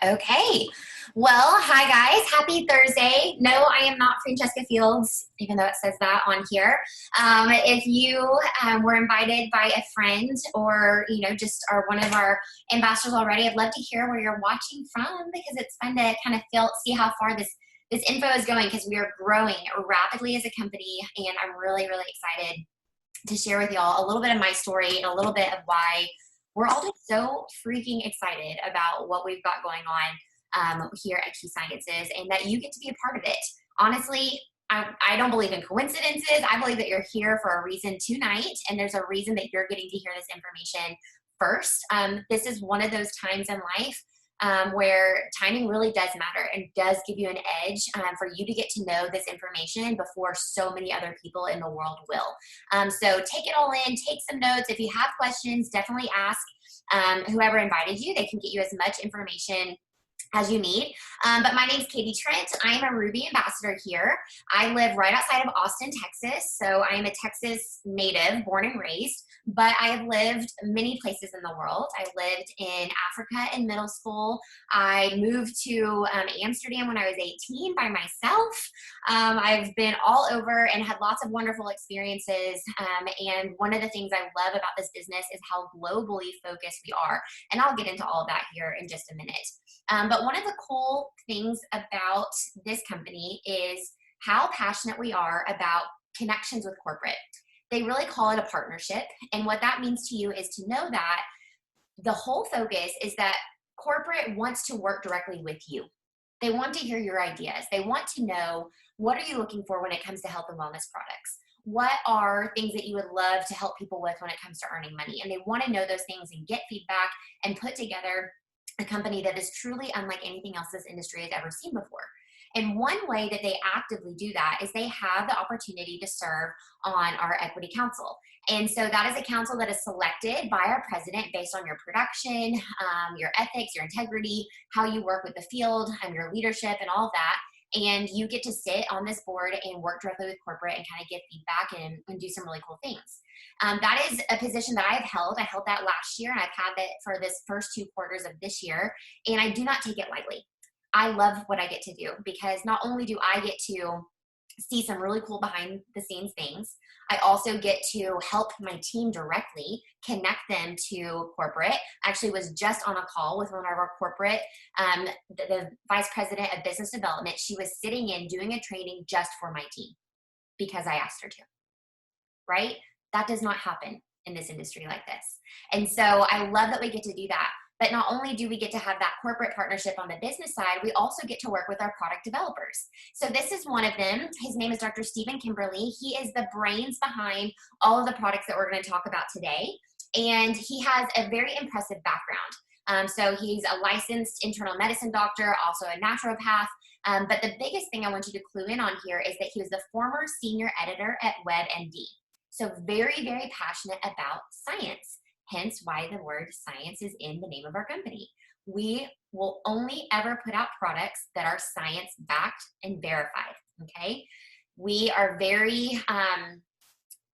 Okay. Well, hi guys. Happy Thursday. No, I am not Francesca Fields, even though it says that on here. If you were invited by a friend or, just are one of our ambassadors already, I'd love to hear where you're watching from because it's fun to kind of see how far this info is going because we are growing rapidly as a company, and I'm really, really excited to share with y'all a little bit of my story and a little bit of why we're all just so freaking excited about what we've got going on here at Key Sciences, and that you get to be a part of it. Honestly, I don't believe in coincidences. I believe that you're here for a reason tonight, and there's a reason that you're getting to hear this information first. This is one of those times in life where timing really does matter and does give you an edge for you to get to know this information before so many other people in the world will. So take it all in, take some notes. If you have questions, definitely ask whoever invited you. They can get you as much information as you need. But my name's Katie Trent. I am a Ruby ambassador here. I live right outside of Austin, Texas. So I am a Texas native, born and raised, but I have lived many places in the world. I lived in Africa in middle school. I moved to Amsterdam when I was 18 by myself. I've been all over and had lots of wonderful experiences. And one of the things I love about this business is how globally focused we are. And I'll get into all of that here in just a minute. But one of the cool things about this company is how passionate we are about connections with corporate. They really call it a partnership. And what that means to you is to know that the whole focus is that corporate wants to work directly with you. They want to hear your ideas. They want to know, what are you looking for when it comes to health and wellness products? What are things that you would love to help people with when it comes to earning money? And they want to know those things and get feedback and put together a company that is truly unlike anything else this industry has ever seen before. And one way that they actively do that is they have the opportunity to serve on our equity council. And so that is a council that is selected by our president based on your production, your ethics, your integrity, how you work with the field, your leadership, and all of that. And you get to sit on this board and work directly with corporate and kind of get feedback and do some really cool things. That is a position that I've held. I held that last year, and I've had it for this first 2 quarters of this year, and I do not take it lightly. I love what I get to do because not only do I get to see some really cool behind the scenes things, I also get to help my team directly, connect them to corporate. I actually was just on a call with one of our corporate, the vice president of business development. She was sitting in doing a training just for my team because I asked her to, right? That does not happen in this industry like this. And so I love that we get to do that. But not only do we get to have that corporate partnership on the business side, we also get to work with our product developers. So this is one of them. His name is Dr. Kimberly. He is the brains behind all of the products that we're going to talk about today. And he has a very impressive background. So he's a licensed internal medicine doctor, also a naturopath. But the biggest thing I want you to clue in on here is that he was the former senior editor at WebMD. So very, very passionate about science. Hence why the word science is in the name of our company. We will only ever put out products that are science-backed and verified, okay? We are very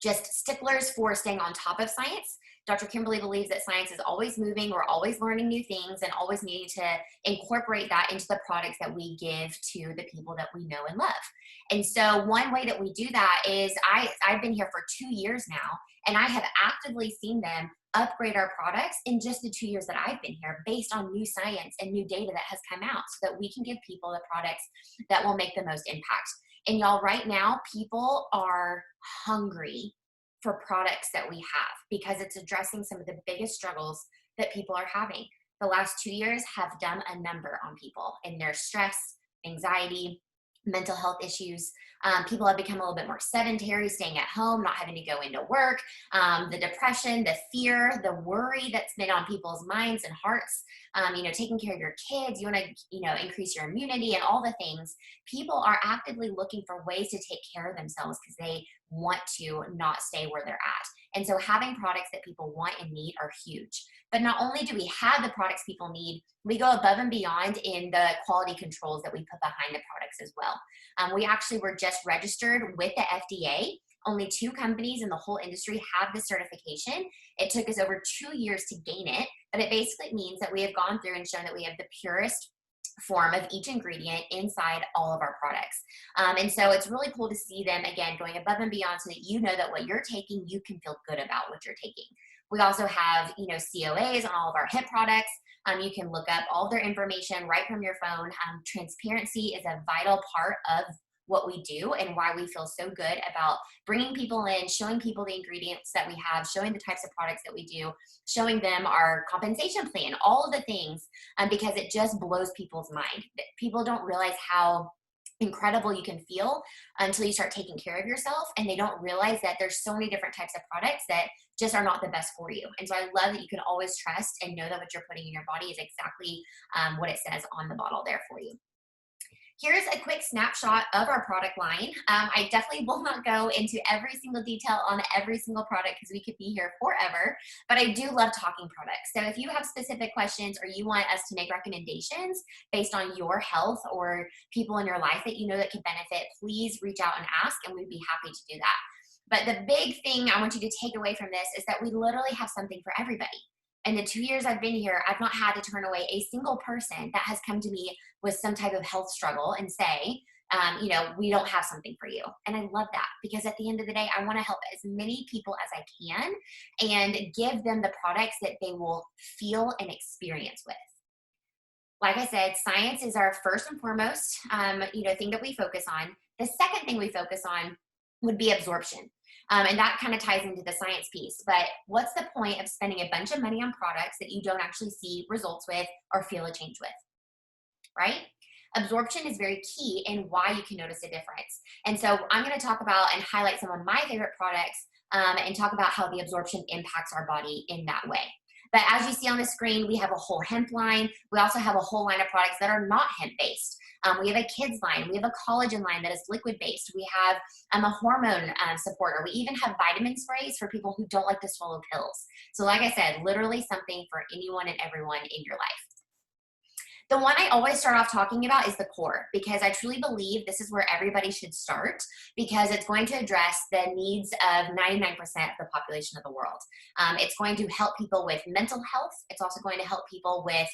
just sticklers for staying on top of science. Dr. Kimberly believes that science is always moving. We're always learning new things and always needing to incorporate that into the products that we give to the people that we know and love. And so one way that we do that is I've been here for 2 years now, and I have actively seen them upgrade our products in just the 2 years that I've been here based on new science and new data that has come out so that we can give people the products that will make the most impact. And y'all, right now, people are hungry for products that we have because it's addressing some of the biggest struggles that people are having. The last 2 years have done a number on people and their stress, anxiety, mental health issues. People have become a little bit more sedentary, staying at home, not having to go into work. The depression, the fear, the worry that's been on people's minds and hearts. Taking care of your kids. You want to, increase your immunity and all the things. People are actively looking for ways to take care of themselves because they want to not stay where they're at. And so having products that people want and need are huge. But not only do we have the products people need, we go above and beyond in the quality controls that we put behind the products as well. We actually were just registered with the FDA. Only 2 companies in the whole industry have this certification. It took us over 2 years to gain it, but it basically means that we have gone through and shown that we have the purest form of each ingredient inside all of our products. And so it's really cool to see them, again, going above and beyond so that you know that what you're taking, you can feel good about what you're taking. We also have, COAs on all of our hemp products. You can look up all their information right from your phone. Transparency is a vital part of what we do and why we feel so good about bringing people in, showing people the ingredients that we have, showing the types of products that we do, showing them our compensation plan, all of the things, because it just blows people's mind. People don't realize how incredible you can feel until you start taking care of yourself, and they don't realize that there's so many different types of products that just are not the best for you. And so I love that you can always trust and know that what you're putting in your body is exactly what it says on the bottle there for you. Here's a quick snapshot of our product line. I definitely will not go into every single detail on every single product because we could be here forever, but I do love talking products. So if you have specific questions or you want us to make recommendations based on your health or people in your life that you know that can benefit, please reach out and ask, and we'd be happy to do that. But the big thing I want you to take away from this is that we literally have something for everybody. In the 2 years I've been here, I've not had to turn away a single person that has come to me with some type of health struggle and say, we don't have something for you. And I love that because at the end of the day, I want to help as many people as I can and give them the products that they will feel and experience with. Like I said, science is our first and foremost, thing that we focus on. The second thing we focus on would be absorption. And that kind of ties into the science piece. But what's the point of spending a bunch of money on products that you don't actually see results with or feel a change with, right? Absorption is very key in why you can notice a difference. And so I'm going to talk about and highlight some of my favorite products and talk about how the absorption impacts our body in that way. But as you see on the screen, we have a whole hemp line. We also have a whole line of products that are not hemp-based. We have a kids line. We have a collagen line that is liquid-based. We have a hormone supporter. We even have vitamin sprays for people who don't like to swallow pills. So like I said, literally something for anyone and everyone in your life. The one I always start off talking about is the core, because I truly believe this is where everybody should start, because it's going to address the needs of 99% of the population of the world. It's going to help people with mental health. It's also going to help people with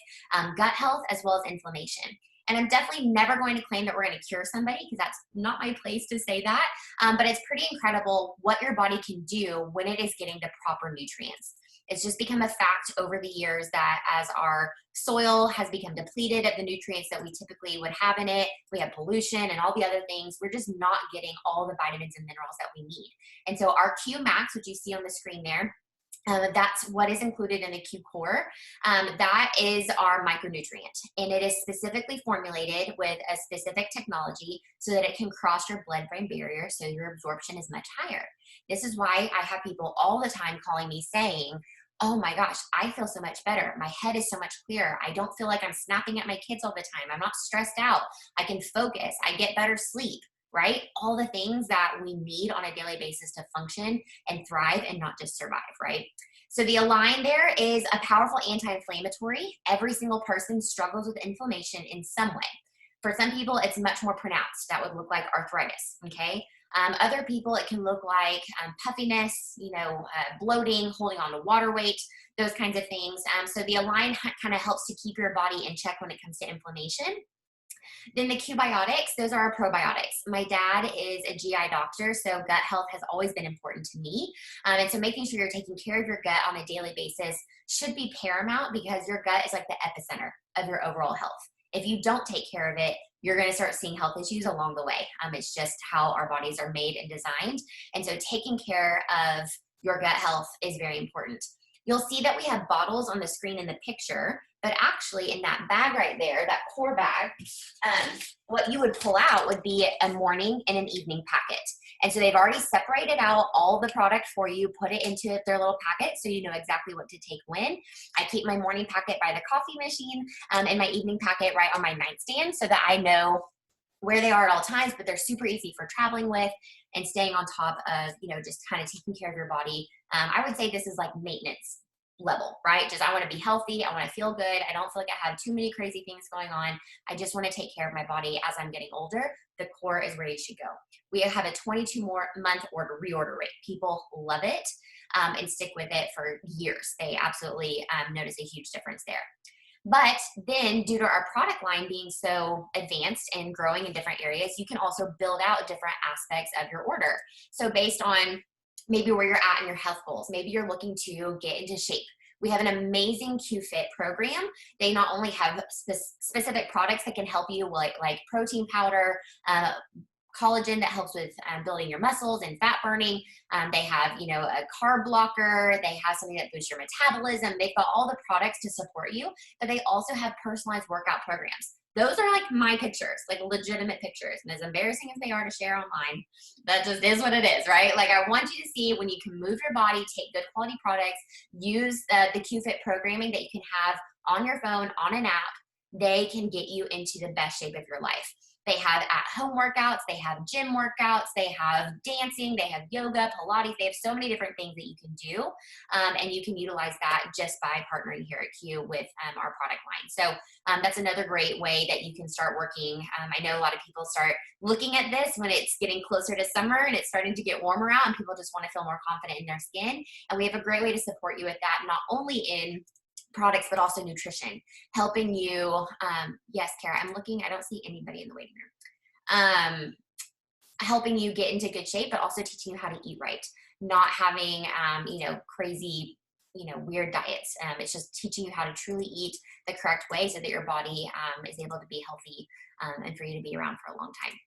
gut health as well as inflammation. And I'm definitely never going to claim that we're going to cure somebody, because that's not my place to say that. But it's pretty incredible what your body can do when it is getting the proper nutrients. It's just become a fact over the years that as our soil has become depleted of the nutrients that we typically would have in it, we have pollution and all the other things, we're just not getting all the vitamins and minerals that we need. And so our Q Max, which you see on the screen there, that's what is included in the Q Core. That is our micronutrient, and it is specifically formulated with a specific technology so that it can cross your blood-brain barrier, so your absorption is much higher. This is why I have people all the time calling me saying, oh my gosh, I feel so much better. My head is so much clearer. I don't feel like I'm snapping at my kids all the time. I'm not stressed out. I can focus. I get better sleep, right? All the things that we need on a daily basis to function and thrive and not just survive, right? So the Align there is a powerful anti-inflammatory. Every single person struggles with inflammation in some way. For some people, it's much more pronounced. That would look like arthritis, okay? Other people, it can look like puffiness, bloating, holding on to water weight, those kinds of things. So the Align kind of helps to keep your body in check when it comes to inflammation. Then the Q-Biotics, those are our probiotics. My dad is a GI doctor, so gut health has always been important to me. And so making sure you're taking care of your gut on a daily basis should be paramount, because your gut is like the epicenter of your overall health. If you don't take care of it, you're going to start seeing health issues along the way. It's just how our bodies are made and designed. And so taking care of your gut health is very important. You'll see that we have bottles on the screen in the picture, but actually in that bag right there, that core bag, what you would pull out would be a morning and an evening packet. And so they've already separated out all the product for you, put it into their little packet so you know exactly what to take when. I keep my morning packet by the coffee machine and my evening packet right on my nightstand so that I know where they are at all times, but they're super easy for traveling with and staying on top of, just kind of taking care of your body. I would say this is like maintenance level, right? Just, I want to be healthy. I want to feel good. I don't feel like I have too many crazy things going on. I just want to take care of my body as I'm getting older. The core is where you should go. We have a 22-month reorder rate. People love it and stick with it for years. They absolutely notice a huge difference there. But then due to our product line being so advanced and growing in different areas, you can also build out different aspects of your order. So based on maybe where you're at in your health goals, maybe you're looking to get into shape. We have an amazing Q-Fit program. They not only have specific products that can help you, like protein powder, collagen that helps with building your muscles and fat burning. They have, a carb blocker. They have something that boosts your metabolism. They've got all the products to support you, but they also have personalized workout programs. Those are like my pictures, like legitimate pictures. And as embarrassing as they are to share online, that just is what it is, right? Like I want you to see when you can move your body, take good quality products, use the Q-Fit programming that you can have on your phone, on an app. They can get you into the best shape of your life. They have at-home workouts, they have gym workouts, they have dancing, they have yoga, Pilates. They have so many different things that you can do, and you can utilize that just by partnering here at Q with our product line. So that's another great way that you can start working. I know a lot of people start looking at this when it's getting closer to summer and it's starting to get warmer out and people just want to feel more confident in their skin. And we have a great way to support you with that, not only in products, but also nutrition, helping you. Yes, Kara, I'm looking, I don't see anybody in the waiting room. Helping you get into good shape, but also teaching you how to eat right, not having, crazy, weird diets. It's just teaching you how to truly eat the correct way so that your body is able to be healthy and for you to be around for a long time.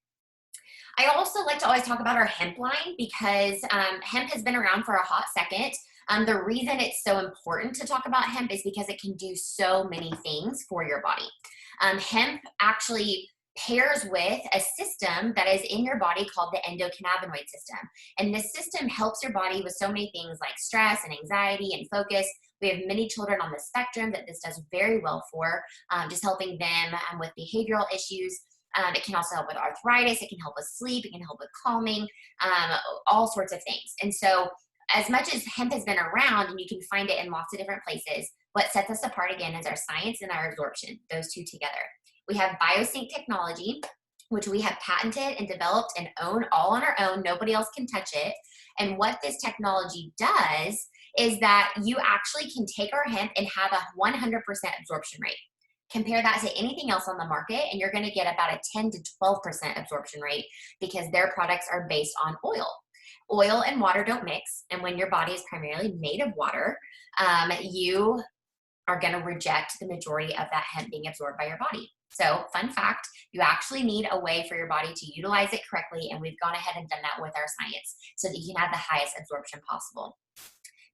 I also like to always talk about our hemp line because hemp has been around for a hot second. The reason it's so important to talk about hemp is because it can do so many things for your body. Hemp actually pairs with a system that is in your body called the endocannabinoid system. And this system helps your body with so many things like stress and anxiety and focus. We have many children on the spectrum that this does very well for, just helping them with behavioral issues. It can also help with arthritis. It can help with sleep. It can help with calming, all sorts of things. And so as much as hemp has been around and you can find it in lots of different places, what sets us apart again is our science and our absorption, those two together. We have Biosync Technology, which we have patented and developed and own all on our own. Nobody else can touch it. And what this technology does is that you actually can take our hemp and have a 100% absorption rate. Compare that to anything else on the market, and you're going to get about a 10 to 12% absorption rate because their products are based on oil. Oil and water don't mix, and when your body is primarily made of water, you are going to reject the majority of that hemp being absorbed by your body. So, fun fact, you actually need a way for your body to utilize it correctly, and we've gone ahead and done that with our science so that you can have the highest absorption possible.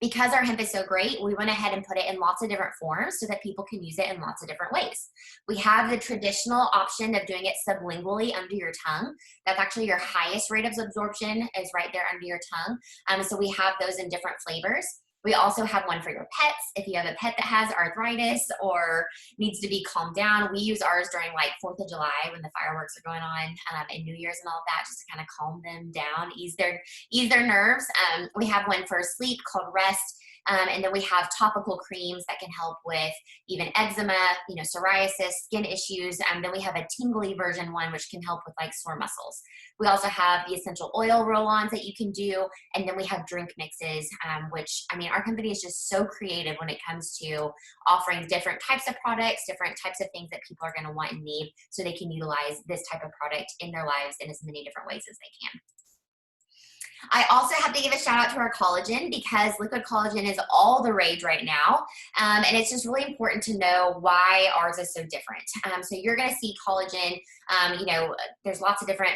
Because our hemp is so great, we went ahead and put it in lots of different forms so that people can use it in lots of different ways. We have the traditional option of doing it sublingually under your tongue. That's actually your highest rate of absorption is right there under your tongue. So we have those in different flavors. We also have one for your pets. If you have a pet that has arthritis or needs to be calmed down, we use ours during like 4th of July when the fireworks are going on and New Year's and all of that, just to kind of calm them down, ease their nerves. We have one for sleep called Rest. And then we have topical creams that can help with even eczema, psoriasis, skin issues. Then we have a tingly version one, which can help with like sore muscles. We also have the essential oil roll-ons that you can do. And then we have drink mixes, which, our company is just so creative when it comes to offering different types of products, different types of things that people are going to want and need so they can utilize this type of product in their lives in as many different ways as they can. I also have to give a shout out to our collagen because liquid collagen is all the rage right now. And it's just really important to know why ours is so different. So you're going to see collagen, there's lots of different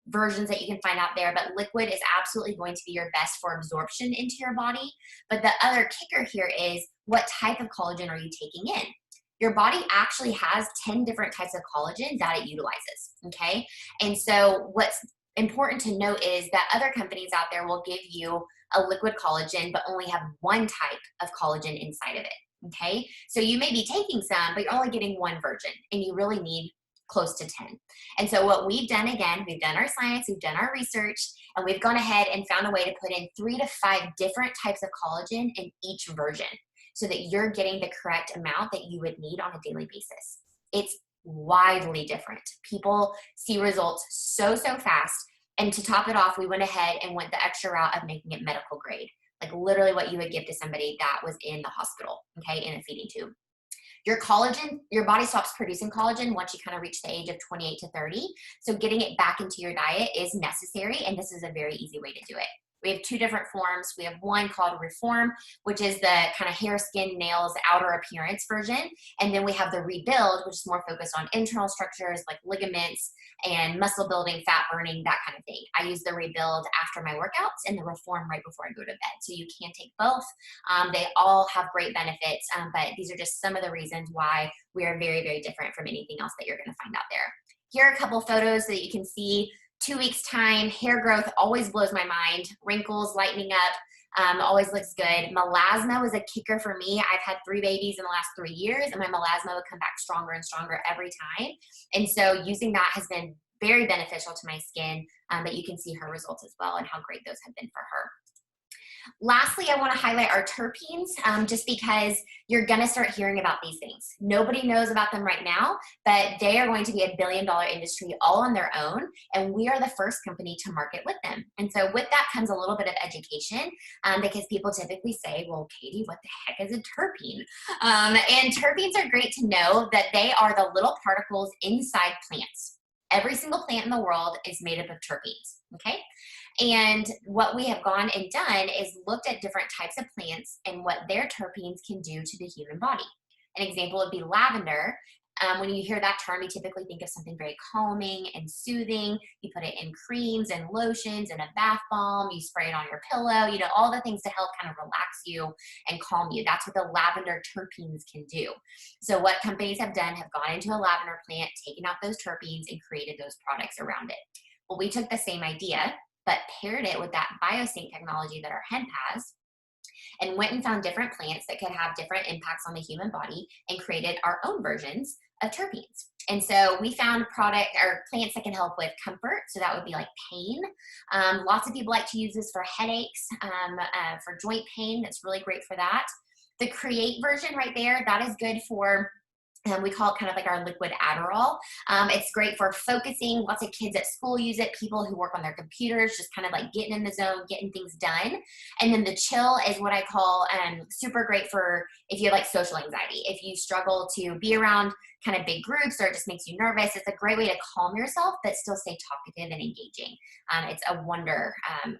versions that you can find out there, but liquid is absolutely going to be your best for absorption into your body. But the other kicker here is what type of collagen are you taking in? Your body actually has 10 different types of collagen that it utilizes, okay? And so what's important to note is that other companies out there will give you a liquid collagen, but only have one type of collagen inside of it, okay? So you may be taking some, but you're only getting one version, and you really need close to 10. And so what we've done, again, we've done our science, we've done our research, and we've gone ahead and found a way to put in 3 to 5 different types of collagen in each version so that you're getting the correct amount that you would need on a daily basis. It's widely different. People see results so fast. And to top it off, we went ahead and went the extra route of making it medical grade, like literally what you would give to somebody that was in the hospital, okay, in a feeding tube. Your collagen, your body stops producing collagen once you kind of reach the age of 28 to 30. So getting it back into your diet is necessary, and this is a very easy way to do it. We have two different forms. We have one called Reform, which is the kind of hair, skin, nails, outer appearance version. And then we have the Rebuild, which is more focused on internal structures like ligaments and muscle building, fat burning, that kind of thing. I use the Rebuild after my workouts and the Reform right before I go to bed. So you can take both. They all have great benefits, but these are just some of the reasons why we are very, very different from anything else that you're going to find out there. Here are a couple photos so that you can see 2 weeks time, hair growth always blows my mind, wrinkles lightening up, always looks good. Melasma was a kicker for me. I've had 3 babies in the last 3 years, and my melasma would come back stronger and stronger every time. And so using that has been very beneficial to my skin, but you can see her results as well and how great those have been for her. Lastly, I want to highlight our terpenes, just because you're going to start hearing about these things. Nobody knows about them right now, but they are going to be a billion-dollar industry all on their own, and we are the first company to market with them. And so with that comes a little bit of education, because people typically say, well, Katie, what the heck is a terpene? And terpenes are great to know that they are the little particles inside plants. Every single plant in the world is made up of terpenes, okay? And what we have gone and done is looked at different types of plants and what their terpenes can do to the human body. An example would be lavender. When you hear that term, you typically think of something very calming and soothing. You put it in creams and lotions and a bath bomb. You spray it on your pillow, you know, all the things to help kind of relax you and calm you. That's what the lavender terpenes can do. So what companies have done have gone into a lavender plant, taken out those terpenes, and created those products around it. Well, we took the same idea, but paired it with that Biosync technology that our hemp has, and went and found different plants that could have different impacts on the human body and created our own versions of terpenes. And so we found plants that can help with comfort. So that would be like pain. Lots of people like to use this for headaches, for joint pain. That's really great for that. The Create version right there, that is good for, we call it kind of like our liquid Adderall. It's great for focusing. Lots of kids at school use it. People who work on their computers, just kind of like getting in the zone, getting things done. And then the Chill is what I call super great for if you have like social anxiety. If you struggle to be around kind of big groups or it just makes you nervous, it's a great way to calm yourself but still stay talkative and engaging. It's a wonder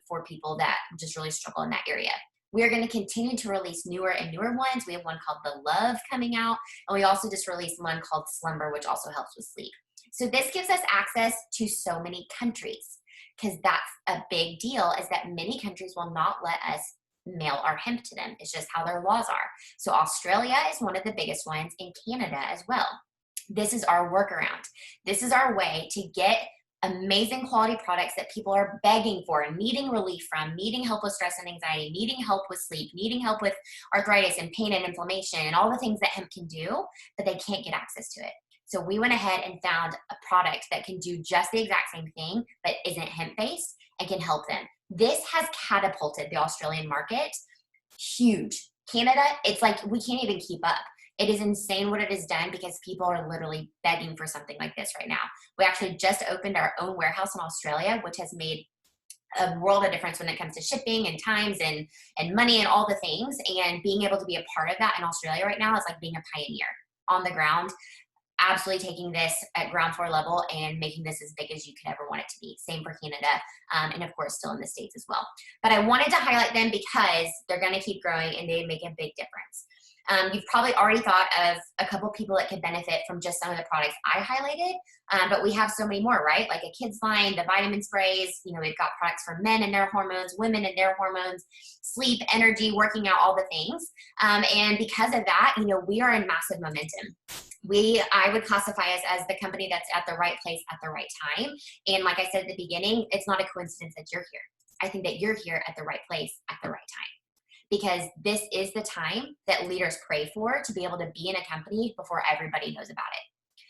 for people that just really struggle in that area. We are going to continue to release newer and newer ones. We have one called The Love coming out, and we also just released one called Slumber, which also helps with sleep. So this gives us access to so many countries, because that's a big deal, is that many countries will not let us mail our hemp to them. It's just how their laws are. So Australia is one of the biggest ones, and Canada as well. This is our workaround. This is our way to get amazing quality products that people are begging for and needing relief from, needing help with stress and anxiety, needing help with sleep, needing help with arthritis and pain and inflammation and all the things that hemp can do, but they can't get access to it. So we went ahead and found a product that can do just the exact same thing, but isn't hemp-based and can help them. This has catapulted the Australian market huge. Canada, it's like we can't even keep up. It is insane what it has done because people are literally begging for something like this right now. We actually just opened our own warehouse in Australia, which has made a world of difference when it comes to shipping and times and money and all the things. And being able to be a part of that in Australia right now is like being a pioneer on the ground, absolutely taking this at ground floor level and making this as big as you could ever want it to be. Same for Canada, and of course still in the States as well. But I wanted to highlight them because they're going to keep growing and they make a big difference. You've probably already thought of a couple people that could benefit from just some of the products I highlighted, but we have so many more, right? Like a kids line, the vitamin sprays, we've got products for men and their hormones, women and their hormones, sleep, energy, working out, all the things. And because of that, we are in massive momentum. I would classify us as the company that's at the right place at the right time. And like I said at the beginning, it's not a coincidence that you're here. I think that you're here at the right place at the right time. Because this is the time that leaders pray for, to be able to be in a company before everybody knows about it.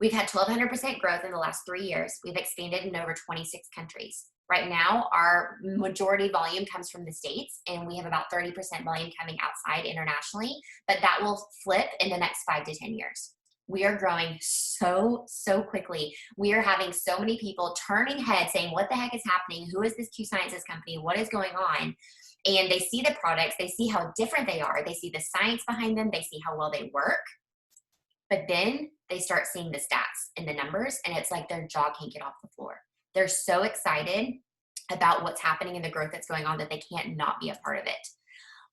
We've had 1,200% growth in the last 3 years. We've expanded in over 26 countries. Right now, our majority volume comes from the States, and we have about 30% volume coming outside internationally, but that will flip in the next 5 to 10 years. We are growing so quickly. We are having so many people turning heads saying, what the heck is happening? Who is this Q Sciences company? What is going on? And they see the products, they see how different they are, they see the science behind them, they see how well they work, But then they start seeing the stats and the numbers, and it's like their jaw can't get off the floor. They're so excited about what's happening and the growth that's going on that they can't not be a part of it.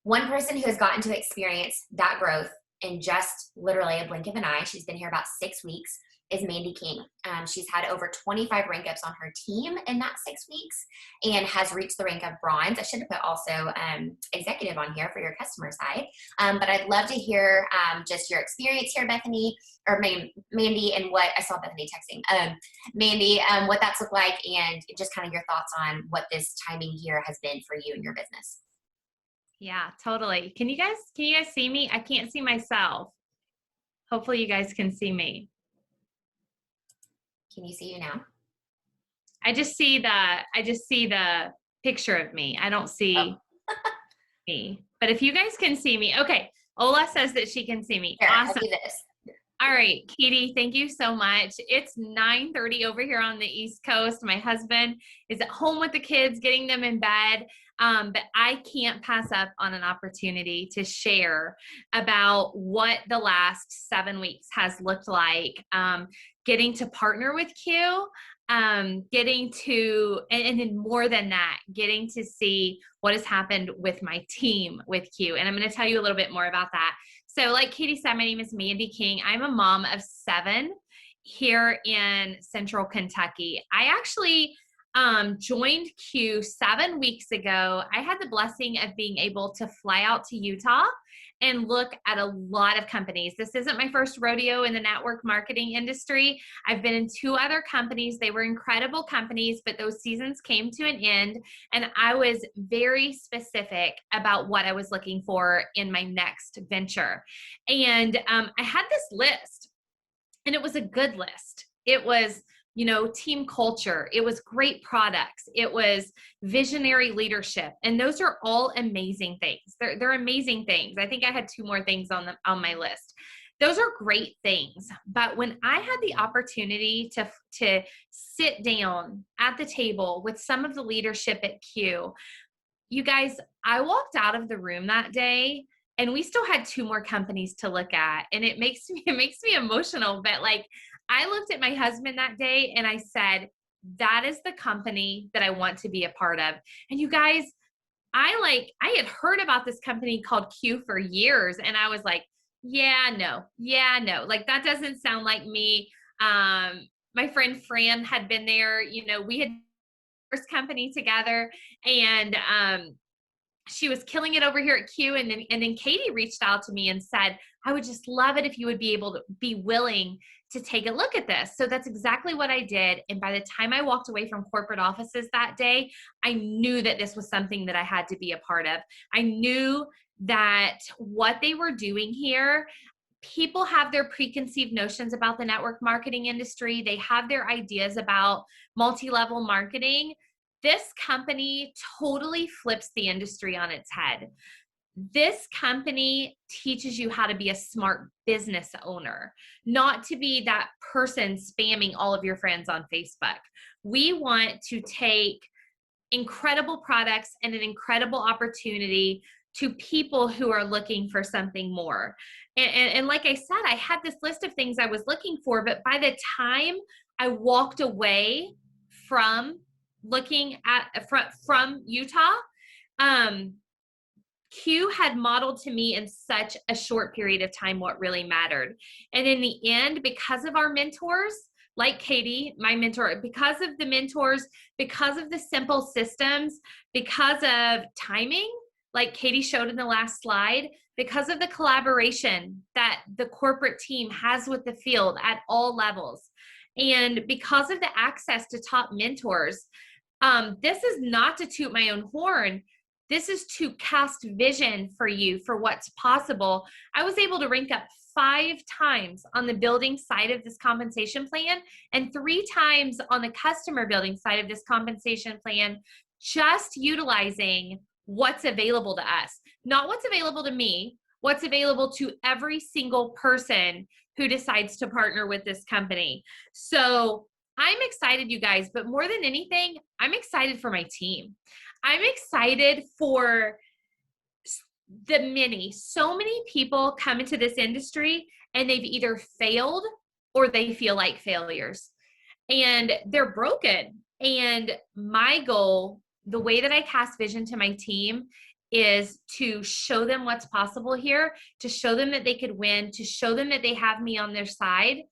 One person who has gotten to experience that growth in just literally a blink of an eye, she's been here about 6 weeks, is Mandy King. She's had over 25 rank ups on her team in that 6 weeks and has reached the rank of bronze. I should have put also executive on here for your customer side. But I'd love to hear just your experience here, Bethany, or Mandy, and what I saw Bethany texting. Mandy, what that's looked like, and just kind of your thoughts on what this timing here has been for you and your business. Yeah, totally. Can you guys see me? I can't see myself. Hopefully you guys can see me. Can you see you now? I just see the picture of me. I don't see me. But if you guys can see me, okay. Ola says that she can see me. Here, awesome. I'll do this. All right, Katie, thank you so much. It's 9:30 over here on the East Coast. My husband is at home with the kids, getting them in bed. But I can't pass up on an opportunity to share about what the last 7 weeks has looked like. Getting to partner with Q, getting to, and then more than that, getting to see what has happened with my team with Q. And I'm going to tell you a little bit more about that. So like Katie said, my name is Mandy King. I'm a mom of 7 here in Central Kentucky. I actually joined Q 7 weeks ago. I had the blessing of being able to fly out to Utah and look at a lot of companies. This isn't my first rodeo in the network marketing industry. I've been in 2 other companies. They were incredible companies, but those seasons came to an end, and I was very specific about what I was looking for in my next venture. And I had this list, and it was a good list. It was, team culture. It was great products. It was visionary leadership. And those are all amazing things. They're amazing things. I think I had 2 more things on my list. Those are great things. But when I had the opportunity to sit down at the table with some of the leadership at Q, you guys, I walked out of the room that day and we still had 2 more companies to look at. And it makes me emotional, but like, I looked at my husband that day and I said, that is the company that I want to be a part of. And you guys, I had heard about this company called Q for years. And I was like, yeah, no. Like, that doesn't sound like me. My friend Fran had been there, we had first company together, and she was killing it over here at Q. And then Katie reached out to me and said, I would just love it if you would be able to be willing to take a look at this. So that's exactly what I did. And by the time I walked away from corporate offices that day, I knew that this was something that I had to be a part of. I knew that what they were doing here, people have their preconceived notions about the network marketing industry. They have their ideas about multi-level marketing. This company totally flips the industry on its head. This company teaches you how to be a smart business owner, not to be that person spamming all of your friends on Facebook. We want to take incredible products and an incredible opportunity to people who are looking for something more. And like I said, I had this list of things I was looking for, but by the time I walked away from looking at from Utah, Q had modeled to me in such a short period of time what really mattered. And in the end, because of our mentors, like Katie, my mentor, because of the mentors, because of the simple systems, because of timing, like Katie showed in the last slide, because of the collaboration that the corporate team has with the field at all levels, and because of the access to top mentors, this is not to toot my own horn. This is to cast vision for you for what's possible. I was able to rank up 5 times on the building side of this compensation plan and 3 times on the customer building side of this compensation plan, just utilizing what's available to us. Not what's available to me, what's available to every single person who decides to partner with this company. So I'm excited, you guys, but more than anything, I'm excited for my team. I'm excited for so many people come into this industry and they've either failed or they feel like failures and they're broken. And my goal, the way that I cast vision to my team, is to show them what's possible here, to show them that they could win, to show them that they have me on their side,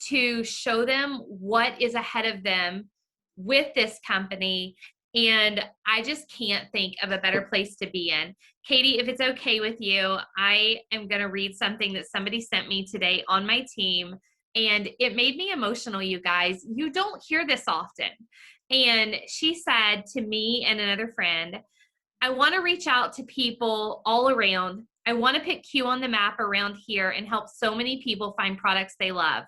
to show them what is ahead of them with this company. And I just can't think of a better place to be in. Katie, if it's okay with you, I am going to read something that somebody sent me today on my team. And it made me emotional, you guys. You don't hear this often. And she said to me and another friend, I want to reach out to people all around. I want to put Q on the map around here and help so many people find products they love.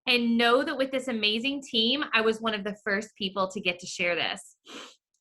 And know that with this amazing team, I was one of the first people to get to share this.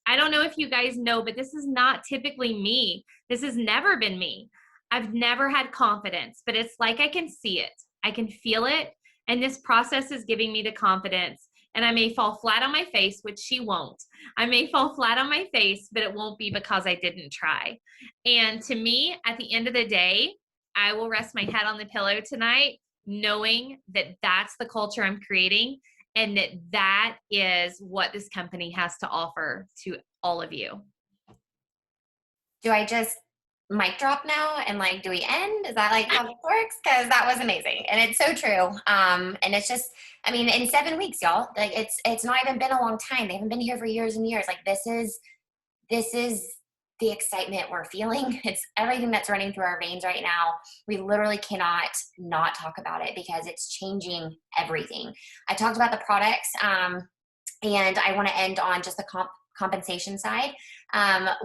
I don't know if you guys know, but this is not typically me. This has never been me. I've never had confidence, but it's like I can see it. I can feel it. And this process is giving me the confidence. And I may fall flat on my face, which she won't. I may fall flat on my face, but it won't be because I didn't try. And to me, at the end of the day, I will rest my head on the pillow tonight, knowing that that's the culture I'm creating and that that is what this company has to offer to all of you. Do I just mic drop now and like, do we end? Is that like how this works? Because that was amazing. And it's so true. And it's just, I mean, in 7 weeks, y'all, like it's not even been a long time. They haven't been here for years and years. Like this is the excitement we're feeling. It's everything that's running through our veins right now. We literally cannot not talk about it because it's changing everything. I talked about the products, and I want to end on just the compensation side.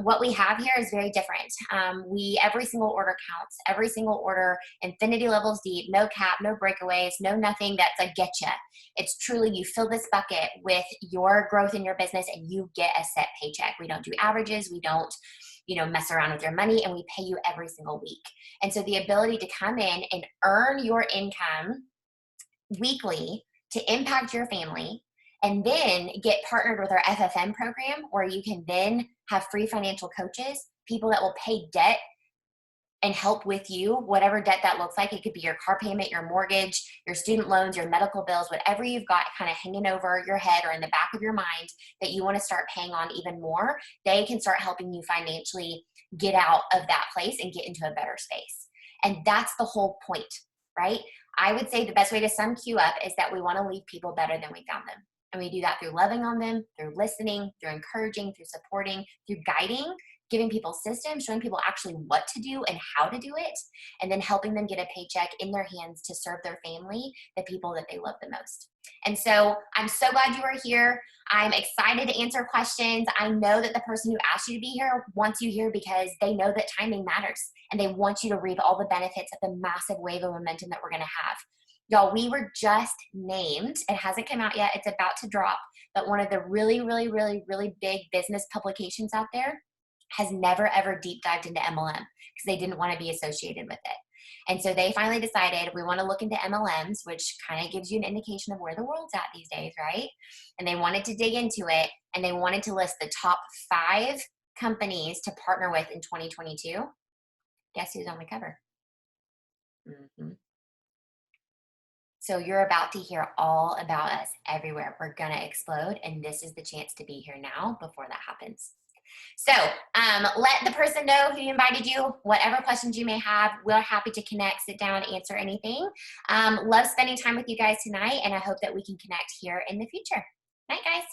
What we have here is very different. Every single order counts. Every single order, infinity levels deep, no cap, no breakaways, no nothing that's a getcha. It's truly, you fill this bucket with your growth in your business and you get a set paycheck. We don't do averages. We don't, mess around with your money, and we pay you every single week. And so the ability to come in and earn your income weekly to impact your family, and then get partnered with our FFM program where you can then have free financial coaches, people that will pay debt and help with you, whatever debt that looks like. It could be your car payment, your mortgage, your student loans, your medical bills, whatever you've got kind of hanging over your head or in the back of your mind that you want to start paying on even more. They can start helping you financially get out of that place and get into a better space. And that's the whole point, right? I would say the best way to sum Q up is that we want to leave people better than we found them. And we do that through loving on them, through listening, through encouraging, through supporting, through guiding, giving people systems, showing people actually what to do and how to do it, and then helping them get a paycheck in their hands to serve their family, the people that they love the most. And so I'm so glad you are here. I'm excited to answer questions. I know that the person who asked you to be here wants you here because they know that timing matters and they want you to reap all the benefits of the massive wave of momentum that we're going to have. Y'all, we were just named, it hasn't come out yet, it's about to drop, but one of the really, really, really, really big business publications out there has never ever deep dived into MLM because they didn't want to be associated with it. And so they finally decided we want to look into MLMs, which kind of gives you an indication of where the world's at these days, right? And they wanted to dig into it, and they wanted to list the top 5 companies to partner with in 2022. Guess who's on the cover? Mm-hmm. So you're about to hear all about us everywhere. We're going to explode, and this is the chance to be here now before that happens. So let the person know who invited you, whatever questions you may have. We're happy to connect, sit down, answer anything. Love spending time with you guys tonight, and I hope that we can connect here in the future. Night, guys.